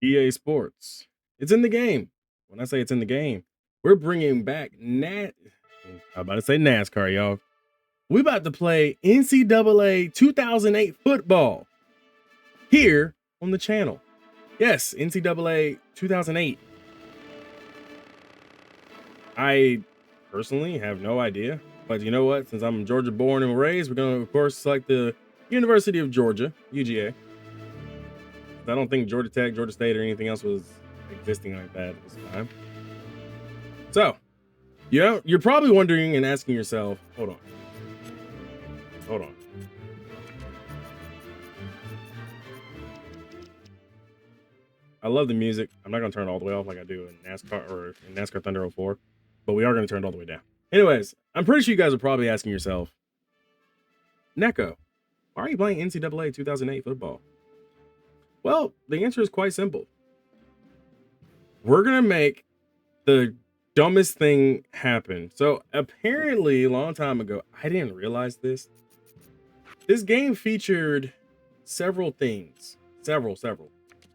EA Sports. It's in the game. When I say it's in the game, we're bringing back I'm about to say NASCAR, y'all. We about to play NCAA 2008 football here on the channel. Yes, NCAA 2008. I personally have no idea, but you know what? Since I'm Georgia born and raised, we're going to, of course, select the University of Georgia, UGA. I don't think Georgia Tech, Georgia State, or anything else was existing like that at this time. So, you're probably wondering and asking yourself, hold on. I love the music. I'm not going to turn it all the way off like I do in NASCAR or in NASCAR Thunder 04, but we are going to turn it all the way down. Anyways, I'm pretty sure you guys are probably asking yourself, Neko, why are you playing NCAA 2008 football? Well, the answer is quite simple. We're going to make the dumbest thing happen. So apparently a long time ago, I didn't realize this. This game featured several things. Several.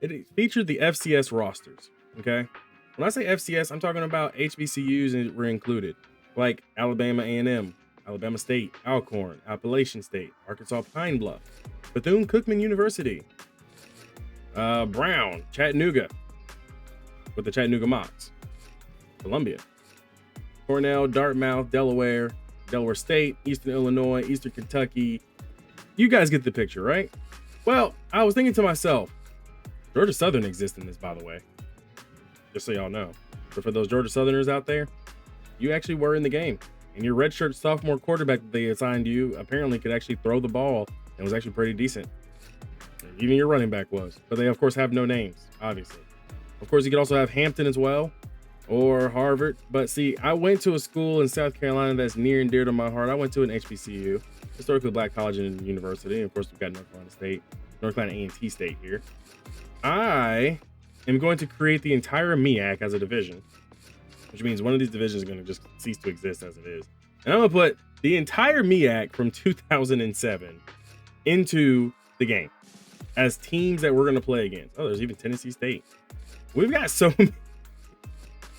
It featured the FCS rosters. Okay. When I say FCS, I'm talking about HBCUs were included, like Alabama A&M, Alabama State, Alcorn, Appalachian State, Arkansas Pine Bluff, Bethune-Cookman University, Brown, Chattanooga, with the Chattanooga Mocs, Columbia, Cornell, Dartmouth, Delaware, Delaware State, Eastern Illinois, Eastern Kentucky. You guys get the picture, right? Well, I was thinking to myself, Georgia Southern exists in this, by the way, just so y'all know. But for those Georgia Southerners out there, you actually were in the game, and your redshirt sophomore quarterback that they assigned you apparently could actually throw the ball and was actually pretty decent. Even your running back was, but they of course have no names, obviously. Of course, you could also have Hampton as well, or Harvard. But see, I went to a school in South Carolina that's near and dear to my heart. I went to an HBCU, historically black college and university. And of course, we've got North Carolina State, North Carolina A&T State here. I am going to create the entire MEAC as a division, which means one of these divisions is going to just cease to exist as it is. And I'm going to put the entire MEAC from 2007 into the game as teams that we're going to play against. Oh, there's even Tennessee State. We've got so many.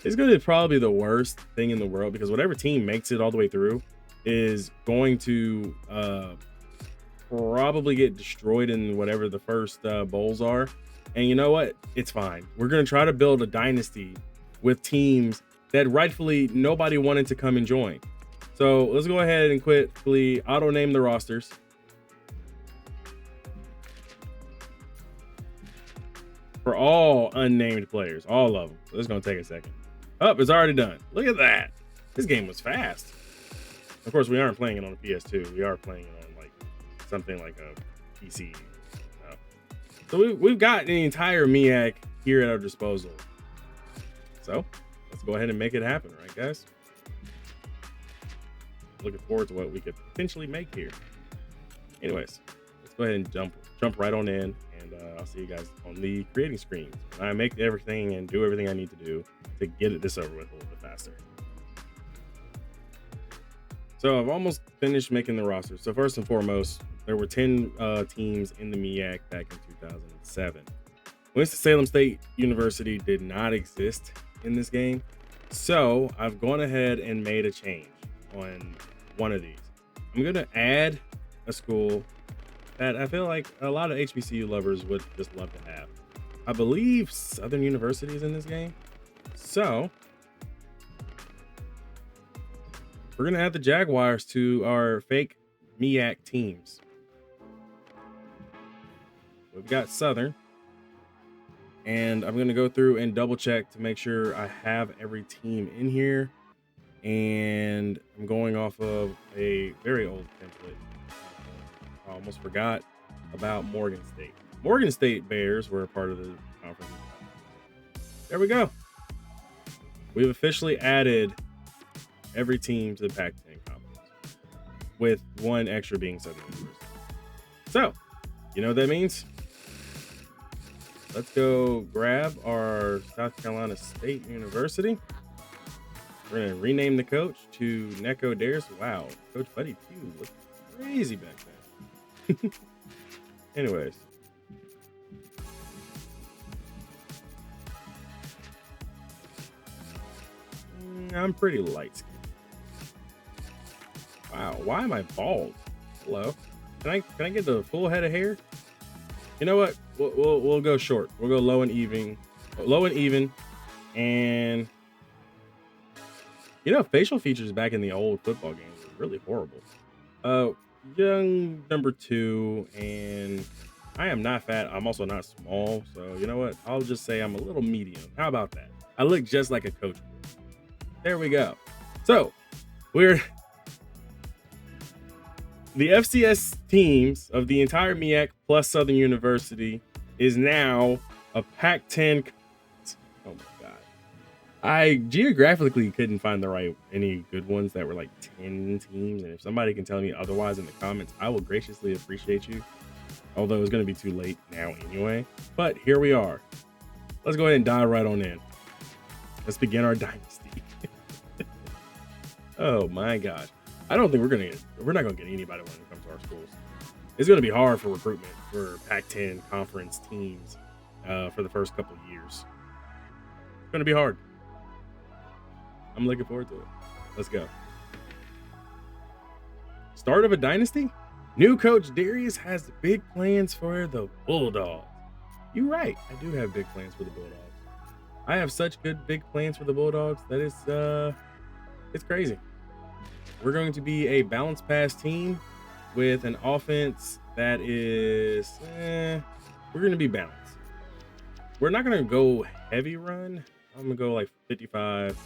It's going to probably be the worst thing in the world because whatever team makes it all the way through is going to probably get destroyed in whatever the first bowls are. And you know what? It's fine. We're going to try to build a dynasty with teams that rightfully nobody wanted to come and join. So let's go ahead and quickly auto name the rosters. For all unnamed players, all of them. So it's going to take a second. Oh, it's already done. Look at that. This game was fast. Of course, we aren't playing it on a PS2. We are playing it on like something like a PC. So we've got the entire MEAC here at our disposal. So let's go ahead and make it happen, right, guys? Looking forward to what we could potentially make here. Anyways, let's go ahead and jump right on in, and I'll see you guys on the creating screen. I make everything and do everything I need to do to get this over with a little bit faster. So I've almost finished making the roster. So first and foremost, there were 10 teams in the MEAC back in 2007. Winston-Salem State University did not exist in this game. So I've gone ahead and made a change on one of these. I'm going to add a school that I feel like a lot of HBCU lovers would just love to have. I believe Southern University is in this game. So we're going to add the Jaguars to our fake MEAC teams. We've got Southern. And I'm going to go through and double check to make sure I have every team in here. And I'm going off of a very old template. I almost forgot about Morgan State. Morgan State Bears were a part of the conference. There we go. We've officially added every team to the PAC-10 conference, with one extra being Southern University. So, you know what that means? Let's go grab our South Carolina State University. We're going to rename the coach to Neko Dares. Wow, Coach Buddy Pugh looked crazy back then. Anyways. I'm pretty light skinned. Wow, why am I bald? Hello. Can I get the full head of hair? You know what? We'll go short. We'll go low and even. And facial features back in the old football games were really horrible. Young number 2, and I am not fat. I'm also not small. So you know what? I'll just say I'm a little medium. How about that? I look just like a coach. There we go. So we're the FCS teams of the entire MEAC plus Southern University is now a PAC-10. Oh my God. I geographically couldn't find any good ones that were like 10 teams. And if somebody can tell me otherwise in the comments, I will graciously appreciate you. Although it's going to be too late now anyway. But here we are. Let's go ahead and dive right on in. Let's begin our dynasty. Oh my gosh. I don't think we're not gonna get anybody when it comes to our schools. It's gonna be hard for recruitment for Pac-10 conference teams for the first couple of years. It's gonna be hard. I'm looking forward to it. Let's go. Start of a dynasty? New coach Darius has big plans for the Bulldogs. You're right. I do have big plans for the Bulldogs. I have such good big plans for the Bulldogs that it's crazy. We're going to be a balanced pass team with an offense that is, we're going to be balanced. We're not going to go heavy run. I'm going to go like 55,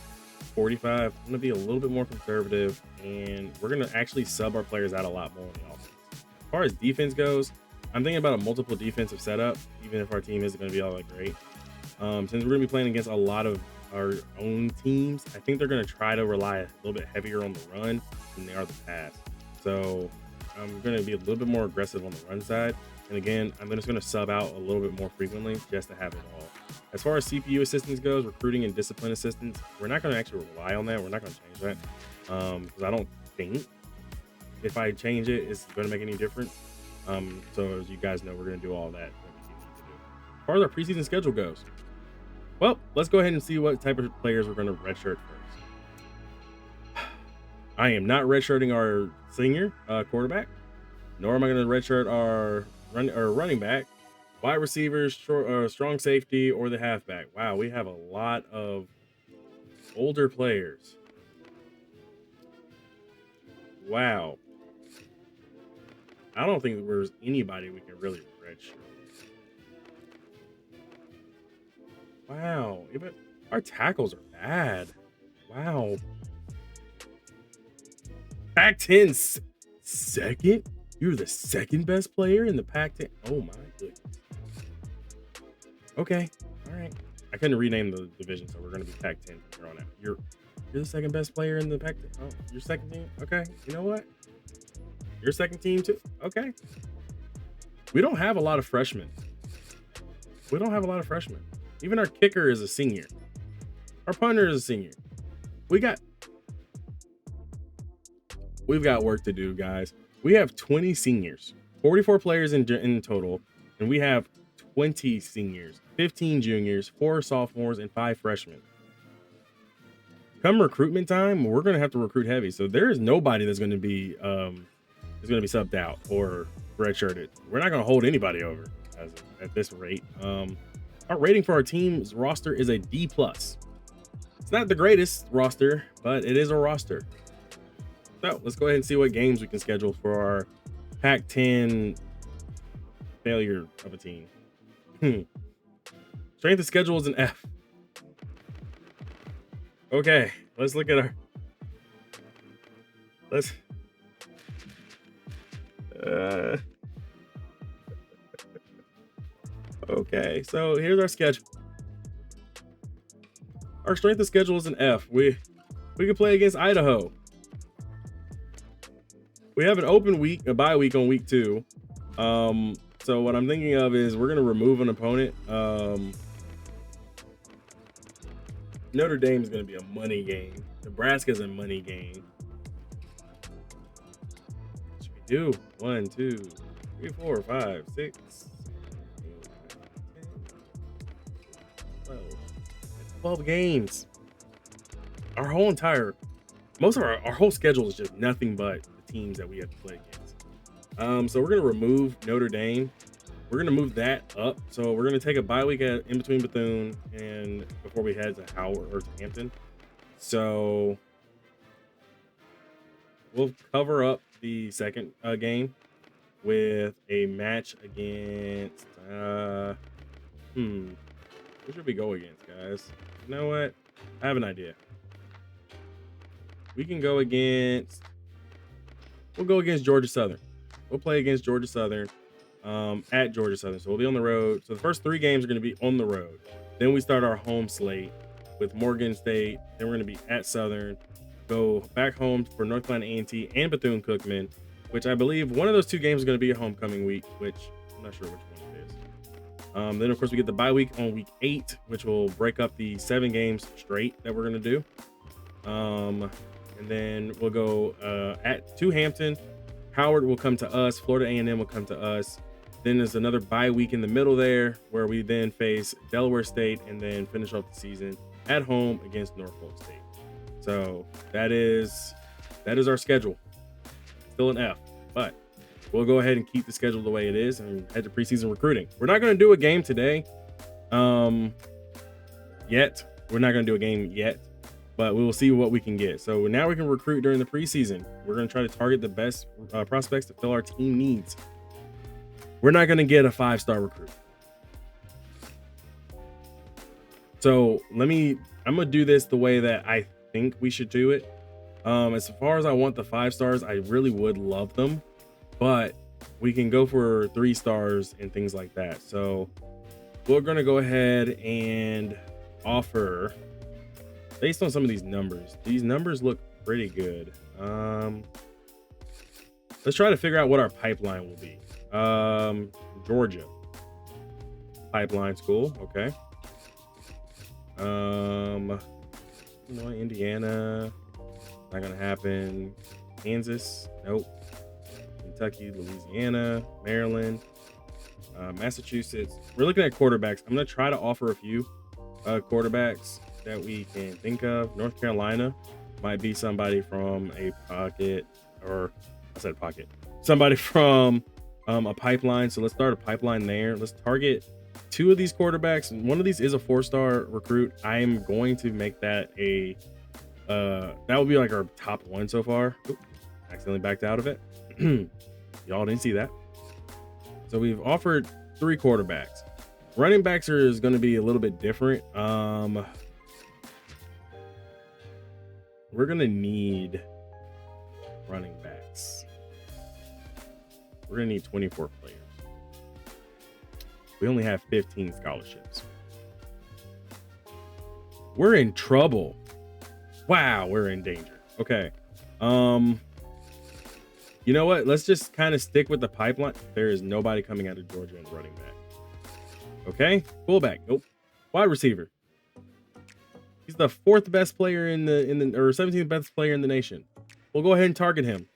45. I'm going to be a little bit more conservative, and we're going to actually sub our players out a lot more on the offense. As far as defense goes, I'm thinking about a multiple defensive setup, even if our team isn't going to be all that great. Since we're going to be playing against a lot of our own teams, I think they're going to try to rely a little bit heavier on the run than they are the pass. So I'm going to be a little bit more aggressive on the run side. And again, I'm just going to sub out a little bit more frequently just to have it all. As far as CPU assistance goes, recruiting and discipline assistance, we're not going to actually rely on that. We're not going to change that because I don't think if I change it, it's going to make any difference. So as you guys know, we're going to do all that. As far as our preseason schedule goes, well, let's go ahead and see what type of players we're going to redshirt first. I am not redshirting our senior quarterback, nor am I going to redshirt our running back, wide receivers, strong safety, or the halfback. Wow, we have a lot of older players. Wow. I don't think there's anybody we can really redshirt. Wow, even our tackles are bad. Wow. Pac-10 second? You're the second best player in the Pac-10. Oh my goodness. Okay, all right. I couldn't rename the division, so we're gonna be Pac-10 from here on out. You're the second best player in the Pac-10. Oh, your second team? Okay, you know what? Your second team too? Okay. We don't have a lot of freshmen. Even our kicker is a senior. Our punter is a senior. We've got work to do, guys. We have 20 seniors, 44 players in total, and we have 20 seniors, 15 juniors, 4 sophomores, and 5 freshmen. Come recruitment time, we're going to have to recruit heavy. So there is nobody that's going to be subbed out or redshirted. We're not going to hold anybody over at this rate. Our rating for our team's roster is a D+. It's not the greatest roster, but it is a roster. So let's go ahead and see what games we can schedule for our Pac-10 failure of a team. Strength of schedule is an F. Okay, let's look at our. Okay, so here's our schedule. Our strength of schedule is an F. We can play against Idaho. We have an open week, a bye week on week 2. So what I'm thinking of is we're gonna remove an opponent. Notre Dame is gonna be a money game. Nebraska's a money game. What should we do? 1, 2, 3, 4, 5, 6, 12 games. our whole entire, most of our whole schedule is just nothing but the teams that we have to play against. So we're gonna remove Notre Dame. We're gonna move that up. So we're gonna take a bye week in between Bethune and before we head to Howard or to Hampton. So we'll cover up the second game with a match against who should we go against, guys? You know what? I have an idea. We can go against, we'll go against Georgia Southern. We'll play against Georgia Southern at Georgia Southern. So we'll be on the road. So the first 3 games are going to be on the road. Then we start our home slate with Morgan State. Then we're going to be at Southern, go back home for North Carolina A&T and Bethune-Cookman, which I believe one of those 2 games is going to be a homecoming week, which I'm not sure which one it is. Then of course we get the bye week on week 8, which will break up the 7 games straight that we're going to do. And then we'll go to Hampton. Howard will come to us. Florida A&M will come to us. Then there's another bye week in the middle there where we then face Delaware State and then finish off the season at home against Norfolk State. So that is our schedule. Still an F, but we'll go ahead and keep the schedule the way it is and head to preseason recruiting. We're not going to do a game today yet. We're not going to do a game yet, but we will see what we can get. So now we can recruit during the preseason. We're going to try to target the best prospects to fill our team needs. We're not going to get a 5-star recruit. So I'm going to do this the way that I think we should do it. As far as I want the 5 stars, I really would love them, but we can go for 3 stars and things like that. So we're going to go ahead and offer, based on some of these numbers. These numbers look pretty good. Let's try to figure out what our pipeline will be. Georgia pipeline school. Okay. Indiana, not gonna happen. Kansas, nope. Kentucky, Louisiana, Maryland, Massachusetts. We're looking at quarterbacks. I'm gonna try to offer a few quarterbacks that we can think of. North Carolina might be somebody from a pocket, or I said pocket, somebody from a pipeline. So let's start a pipeline there. Let's target 2 of these quarterbacks. One of these is a 4-star recruit. I am going to make that a that will be like our top 1 so far. Oop, accidentally backed out of it. Y'all didn't see that. So we've offered 3 quarterbacks. Running backs is going to be a little bit different. We're going to need running backs. We're going to need 24 players. We only have 15 scholarships. We're in trouble. Wow, we're in danger. Okay. You know what? Let's just kind of stick with the pipeline. There is nobody coming out of Georgia and running back. Okay. Fullback. Nope. Wide receiver. He's the 4th best player in the or 17th best player in the nation. We'll go ahead and target him.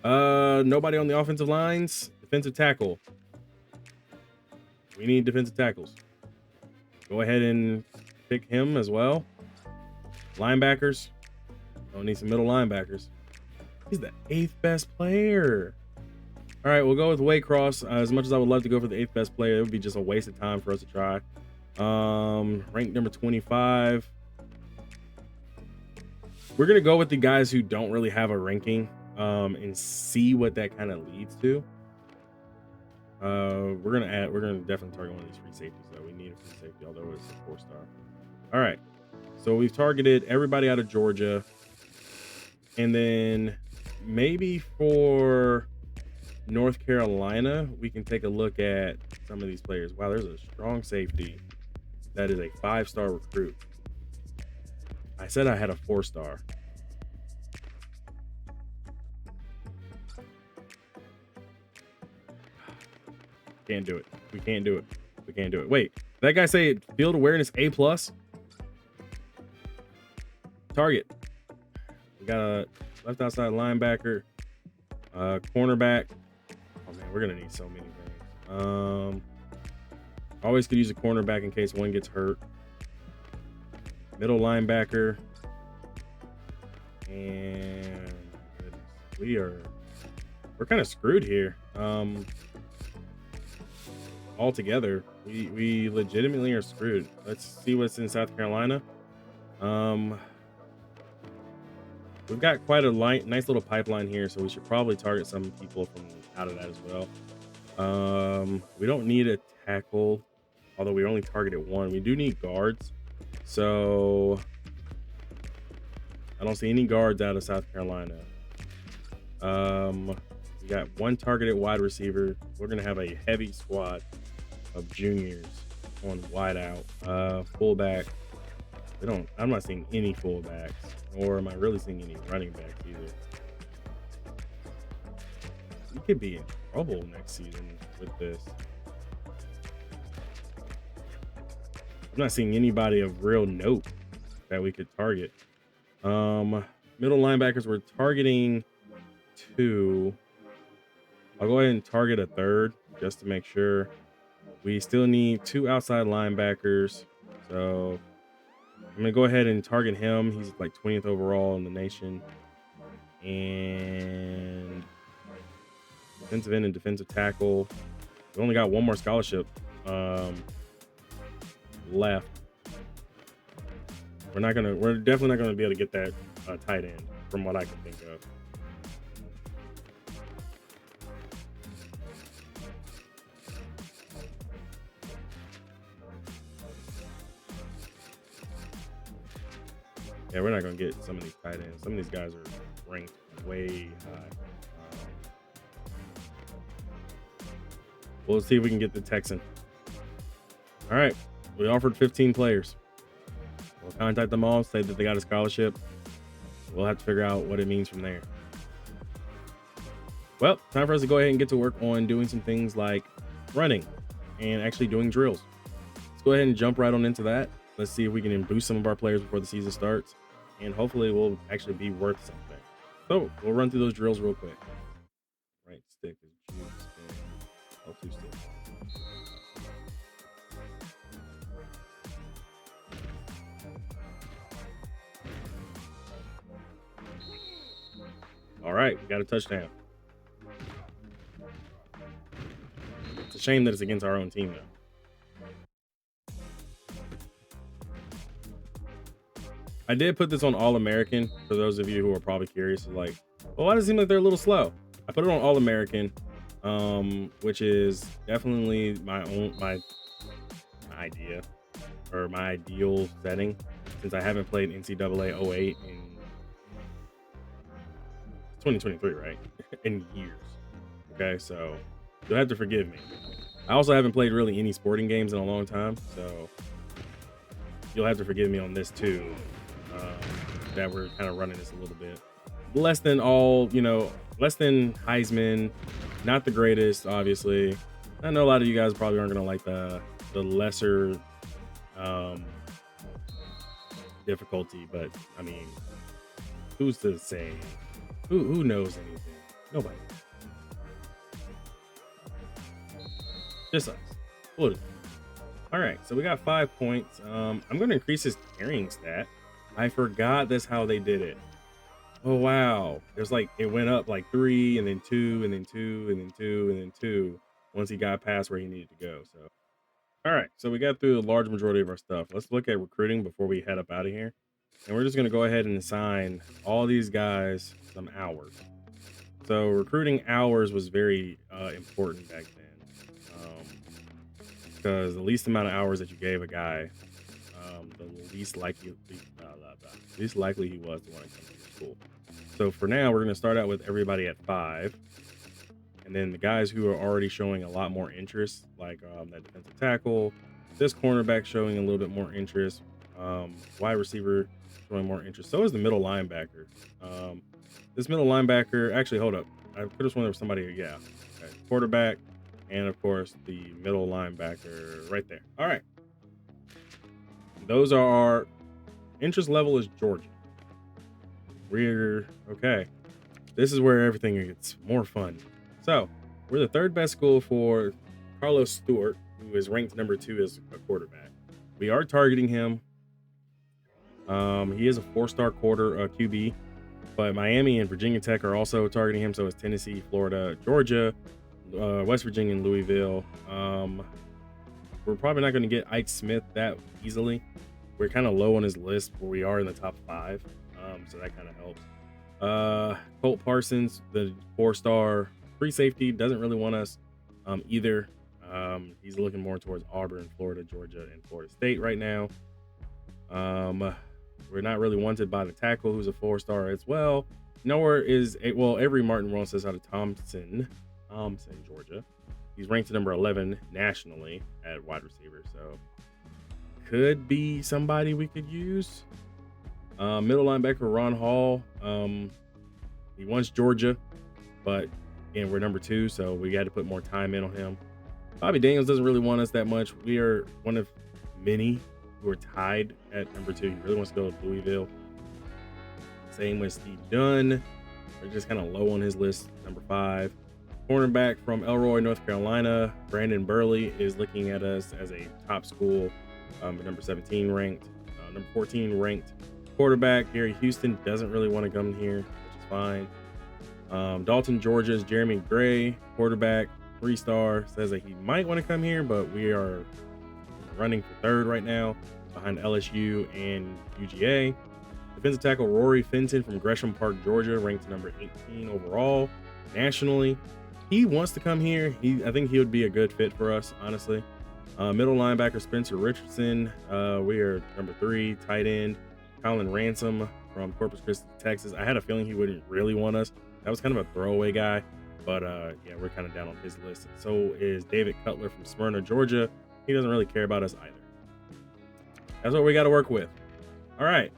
Nobody on the offensive lines. Defensive tackle. We need defensive tackles. Go ahead and pick him as well. Linebackers. Don't need some middle linebackers. He's the 8th best player. All right, we'll go with Waycross. As much as I would love to go for the 8th best player, it would be just a waste of time for us to try. Ranked number 25. We're gonna go with the guys who don't really have a ranking, and see what that kind of leads to. We're gonna definitely target one of these free safeties though. We need a free safety, although it's a 4-star. All right, so we've targeted everybody out of Georgia, and then maybe for North Carolina, we can take a look at some of these players. Wow, there's a strong safety that is a 5-star recruit. I said I had a 4-star. Can't do it. We can't do it. We can't do it. Wait, did that guy say field awareness A+? Target. We got a left outside linebacker, cornerback. Oh man, we're gonna need so many things. Always could use a cornerback in case one gets hurt. Middle linebacker. And goodness, we're kind of screwed here. Altogether, we legitimately are screwed. Let's see what's in South Carolina. We've got quite a nice little pipeline here, so we should probably target some people from out of that as well. We don't need a tackle, although we only targeted one. We do need guards, so I don't see any guards out of South Carolina. We got one targeted wide receiver. We're gonna have a heavy squad of juniors on wide out. Fullback, I'm not seeing any fullbacks, nor am I really seeing any running backs either. We could be in trouble next season with this. I'm not seeing anybody of real note that we could target. Middle linebackers, we're targeting 2. I'll go ahead and target a 3rd just to make sure. We still need 2 outside linebackers, so I'm gonna go ahead and target him. He's like 20th overall in the nation. And defensive end and defensive tackle. We only got one more scholarship left. We're definitely not gonna be able to get that tight end from what I can think of. Yeah, we're not gonna get some of these tight ends. Some of these guys are ranked way high. We'll see if we can get the Texan. All right, we offered 15 players. We'll contact them all, say that they got a scholarship. We'll have to figure out what it means from there. Well, time for us to go ahead and get to work on doing some things like running and actually doing drills. Let's go ahead and jump right on into that. Let's see if we can boost some of our players before the season starts, and hopefully we'll actually be worth something. So we'll run through those drills real quick. Right stick is juice. L2 stick. All right, we got a touchdown. It's a shame that it's against our own team, though. I did put this on All-American for those of you who are probably curious, like, well, why does it seem like they're a little slow? I put it on All-American, which is definitely my idea or my ideal setting, since I haven't played NCAA 08 in 2023, right? In years. Okay, so you'll have to forgive me. I also haven't played really any sporting games in a long time, so you'll have to forgive me on this too. That we're kind of running this a little bit less than less than Heisman, not the greatest, obviously. I know a lot of you guys probably aren't gonna like the lesser difficulty, but I mean, who's to say? Who knows anything? Nobody. Just us. All right, so we got 5 points. I'm going to increase his carrying stat. I forgot that's how they did it. Oh wow, there's like it went up like 3 and then 2 and then 2 and then 2 and then 2 once he got past where he needed to go. So all right, so we got through the large majority of our stuff. Let's look at recruiting before we head up out of here, and we're just going to go ahead and assign all these guys some hours. So recruiting hours was very important back then, because the least amount of hours that you gave a guy, the least likely he was to want to come to your school. So for now, we're going to start out with everybody at 5, and then the guys who are already showing a lot more interest, like that defensive tackle, this cornerback showing a little bit more interest, wide receiver showing more interest. So is the middle linebacker. This middle linebacker, actually, hold up. I could have sworn there was somebody. Yeah, okay. Quarterback, and of course the middle linebacker right there. All right. Those are our interest level is Georgia. We're okay. This is where everything gets more fun. So we're the 3rd best school for Carlos Stewart, who is ranked number 2 as a quarterback. We are targeting him. He is a 4-star QB. But Miami and Virginia Tech are also targeting him. So is Tennessee, Florida, Georgia, West Virginia, and Louisville. We're probably not going to get Ike Smith that easily. We're kind of low on his list, where we are in the top 5. So that kind of helps. Colt Parsons, the 4-star free safety, doesn't really want us either. He's looking more towards Auburn, Florida, Georgia, and Florida State right now. We're not really wanted by the tackle, who's a 4-star as well. Nowhere is Avery Martin wants us out of Thompson, Georgia. He's ranked number 11 nationally at wide receiver, so could be somebody we could use. Middle linebacker Ron Hall. He wants Georgia, but again, we're number 2, so we got to put more time in on him. Bobby Daniels doesn't really want us that much. We are one of many who are tied at number 2. He really wants to go to Louisville. Same with Steve Dunn. We're just kind of low on his list, number 5. Cornerback from Elroy, North Carolina, Brandon Burley is looking at us as a top school, at number 17 ranked. Number 14 ranked quarterback Gary Houston doesn't really want to come here, which is fine. Dalton, Georgia's Jeremy Gray, quarterback, 3-star, says that he might want to come here, but we are running for 3rd right now behind LSU and UGA. Defensive tackle Rory Fenton from Gresham Park, Georgia, ranked number 18 overall nationally. He wants to come here. I think he would be a good fit for us, honestly. Middle linebacker Spencer Richardson. We are number 3. Tight end Colin Ransom from Corpus Christi, Texas. I had a feeling he wouldn't really want us. That was kind of a throwaway guy, but yeah, we're kind of down on his list. So is David Cutler from Smyrna, Georgia. He doesn't really care about us either. That's what we got to work with. All right.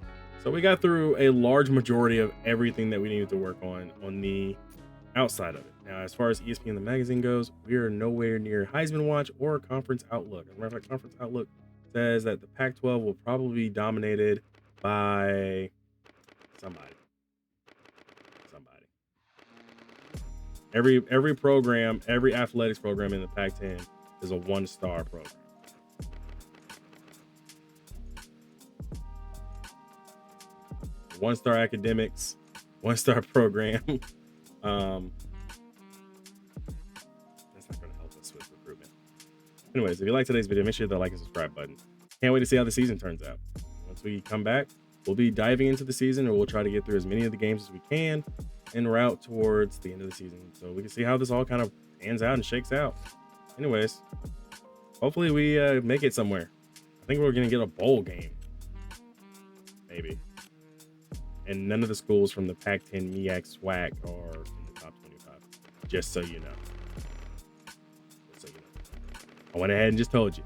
So we got through a large majority of everything that we needed to work on the outside of it. Now, as far as ESPN the magazine goes, we are nowhere near Heisman Watch or Conference Outlook. As a matter of fact, Conference Outlook says that the Pac-12 will probably be dominated by somebody. Every program, every athletics program in the Pac-10 is a 1-star program. One-star academics, 1-star program. That's not going to help us with recruitment. Anyways, if you like today's video, make sure to hit that like and subscribe button. Can't wait to see how the season turns out. Once we come back, we'll be diving into the season, and we'll try to get through as many of the games as we can en route towards the end of the season, so we can see how this all kind of pans out and shakes out. Anyways, hopefully we make it somewhere. I think we're going to get a bowl game. Maybe. And none of the schools from the Pac-10 MEAC SWAC are in the top 25. Just so you know. I went ahead and just told you.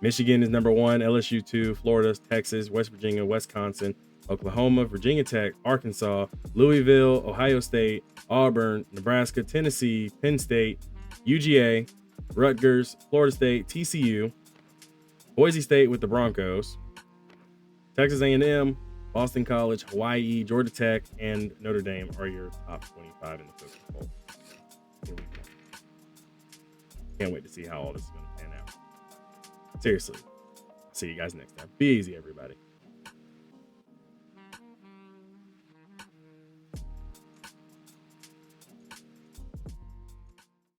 Michigan is number 1, LSU 2, Florida, Texas, West Virginia, Wisconsin, Oklahoma, Virginia Tech, Arkansas, Louisville, Ohio State, Auburn, Nebraska, Tennessee, Penn State, UGA, Rutgers, Florida State, TCU, Boise State with the Broncos, Texas A&M, Boston College, Hawaii, Georgia Tech, and Notre Dame are your top 25 in the Coach Bowl. Here we go. Can't wait to see how all this is going to pan out. Seriously. See you guys next time. Be easy, everybody.